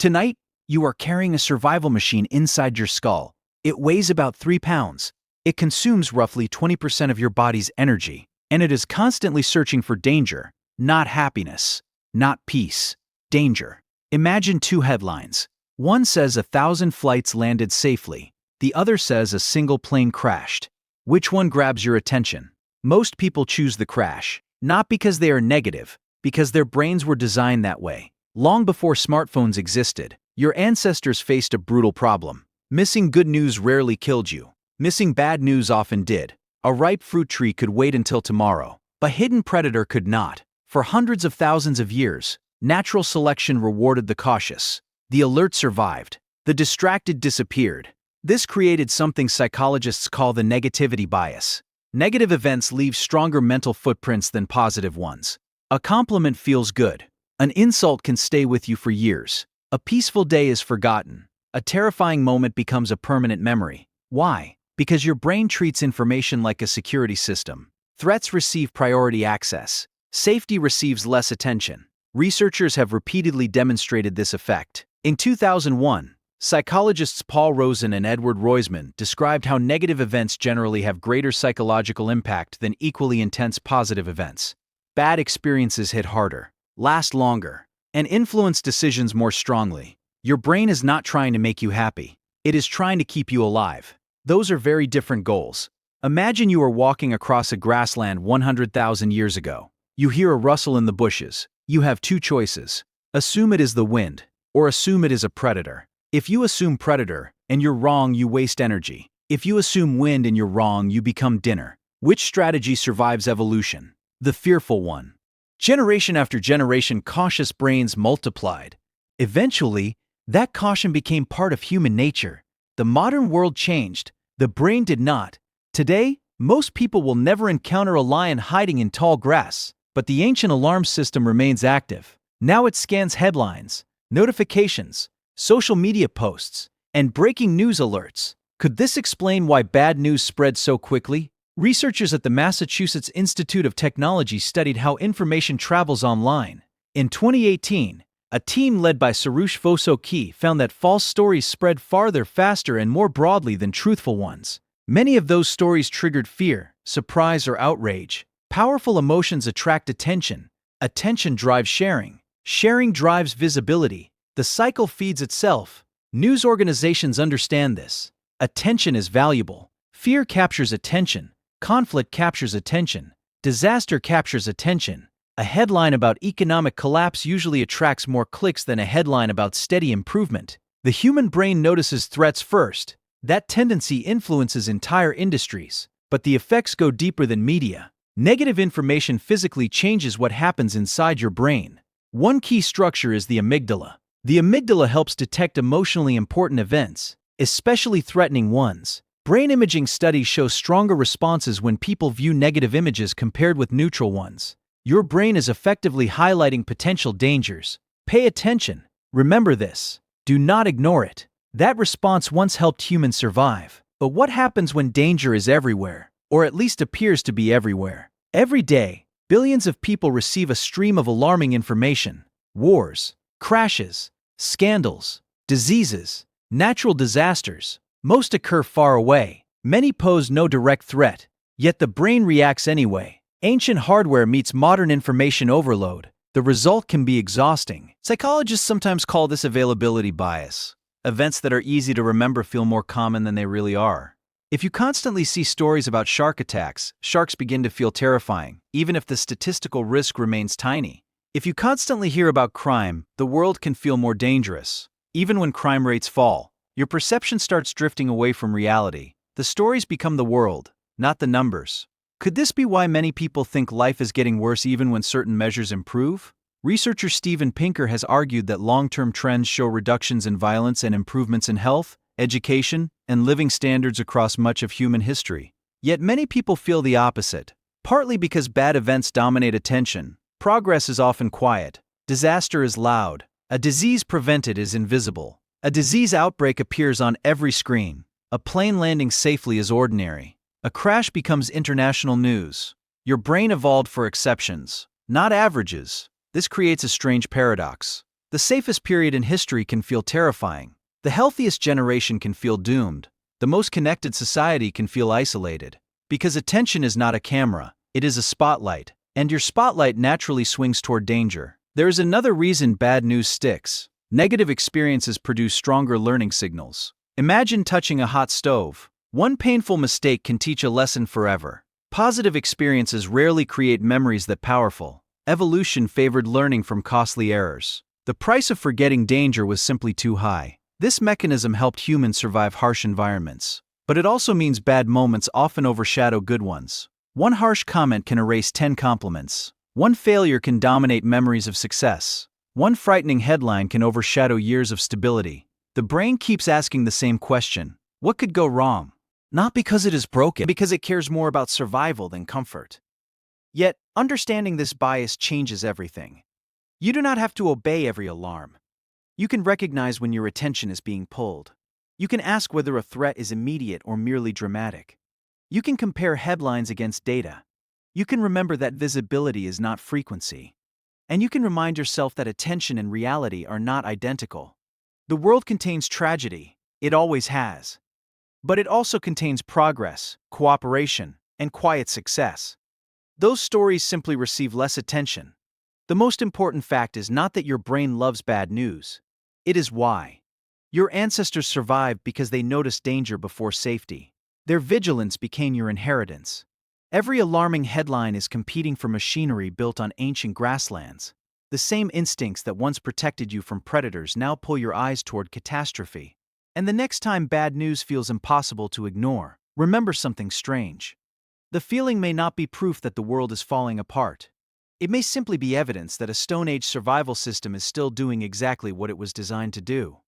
Tonight, you are carrying a survival machine inside your skull. It weighs about 3 pounds. It consumes roughly 20% of your body's energy, and it is constantly searching for danger, not happiness, not peace, danger. Imagine two headlines. One says 1,000 flights landed safely. The other says a single plane crashed. Which one grabs your attention? Most people choose the crash, not because they are negative, because their brains were designed that way. Long before smartphones existed, your ancestors faced a brutal problem. Missing good news rarely killed you. Missing bad news often did. A ripe fruit tree could wait until tomorrow. A hidden predator could not. For hundreds of thousands of years, natural selection rewarded the cautious. The alert survived. The distracted disappeared. This created something psychologists call the negativity bias. Negative events leave stronger mental footprints than positive ones. A compliment feels good. An insult can stay with you for years. A peaceful day is forgotten. A terrifying moment becomes a permanent memory. Why? Because your brain treats information like a security system. Threats receive priority access. Safety receives less attention. Researchers have repeatedly demonstrated this effect. In 2001, psychologists Paul Rozin and Edward Royzman described how negative events generally have greater psychological impact than equally intense positive events. Bad experiences hit harder, last longer, and influence decisions more strongly. Your brain is not trying to make you happy. It is trying to keep you alive. Those are very different goals. Imagine you are walking across a grassland 100,000 years ago. You hear a rustle in the bushes. You have two choices. Assume it is the wind, or assume it is a predator. If you assume predator, and you're wrong, you waste energy. If you assume wind and you're wrong, you become dinner. Which strategy survives evolution? The fearful one. Generation after generation, cautious brains multiplied. Eventually, that caution became part of human nature. The modern world changed. The brain did not. Today, most people will never encounter a lion hiding in tall grass, but the ancient alarm system remains active. Now it scans headlines, notifications, social media posts, and breaking news alerts. Could this explain why bad news spread so quickly? Researchers at the Massachusetts Institute of Technology studied how information travels online. In 2018, a team led by Sarush Vosoki found that false stories spread farther, faster, and more broadly than truthful ones. Many of those stories triggered fear, surprise, or outrage. Powerful emotions attract attention. Attention drives sharing. Sharing drives visibility. The cycle feeds itself. News organizations understand this. Attention is valuable. Fear captures attention. Conflict captures attention. Disaster captures attention. A headline about economic collapse usually attracts more clicks than a headline about steady improvement. The human brain notices threats first. That tendency influences entire industries. But the effects go deeper than media. Negative information physically changes what happens inside your brain. One key structure is the amygdala. The amygdala helps detect emotionally important events, especially threatening ones. Brain imaging studies show stronger responses when people view negative images compared with neutral ones. Your brain is effectively highlighting potential dangers. Pay attention. Remember this. Do not ignore it. That response once helped humans survive. But what happens when danger is everywhere, or at least appears to be everywhere? Every day, billions of people receive a stream of alarming information. Wars, crashes, scandals, diseases, natural disasters. Most occur far away. Many pose no direct threat, yet the brain reacts anyway. Ancient hardware meets modern information overload. The result can be exhausting. Psychologists sometimes call this availability bias. Events that are easy to remember feel more common than they really are. If you constantly see stories about shark attacks, sharks begin to feel terrifying, even if the statistical risk remains tiny. If you constantly hear about crime, the world can feel more dangerous. Even when crime rates fall, your perception starts drifting away from reality. The stories become the world, not the numbers. Could this be why many people think life is getting worse even when certain measures improve? Researcher Steven Pinker has argued that long-term trends show reductions in violence and improvements in health, education, and living standards across much of human history. Yet many people feel the opposite. Partly because bad events dominate attention, progress is often quiet, disaster is loud, a disease prevented is invisible. A disease outbreak appears on every screen. A plane landing safely is ordinary. A crash becomes international news. Your brain evolved for exceptions, not averages. This creates a strange paradox. The The safest period in history can feel terrifying. The healthiest generation can feel doomed. The most connected society can feel isolated. Because attention is not a camera, it is a spotlight, and your spotlight naturally swings toward danger. There is another reason bad news sticks. Negative experiences produce stronger learning signals. Imagine touching a hot stove. One painful mistake can teach a lesson forever. Positive experiences rarely create memories that powerful. Evolution favored learning from costly errors. The price of forgetting danger was simply too high. This mechanism helped humans survive harsh environments. But it also means bad moments often overshadow good ones. One harsh comment can erase 10 compliments. One failure can dominate memories of success. One frightening headline can overshadow years of stability. The brain keeps asking the same question: what could go wrong? Not because it is broken, because it cares more about survival than comfort. Yet, understanding this bias changes everything. You do not have to obey every alarm. You can recognize when your attention is being pulled. You can ask whether a threat is immediate or merely dramatic. You can compare headlines against data. You can remember that visibility is not frequency. And you can remind yourself that attention and reality are not identical. The world contains tragedy, it always has. But it also contains progress, cooperation, and quiet success. Those stories simply receive less attention. The most important fact is not that your brain loves bad news. It is why. Your ancestors survived because they noticed danger before safety. Their vigilance became your inheritance. Every alarming headline is competing for machinery built on ancient grasslands. The same instincts that once protected you from predators now pull your eyes toward catastrophe. And the next time bad news feels impossible to ignore, remember something strange. The feeling may not be proof that the world is falling apart. It may simply be evidence that a Stone Age survival system is still doing exactly what it was designed to do.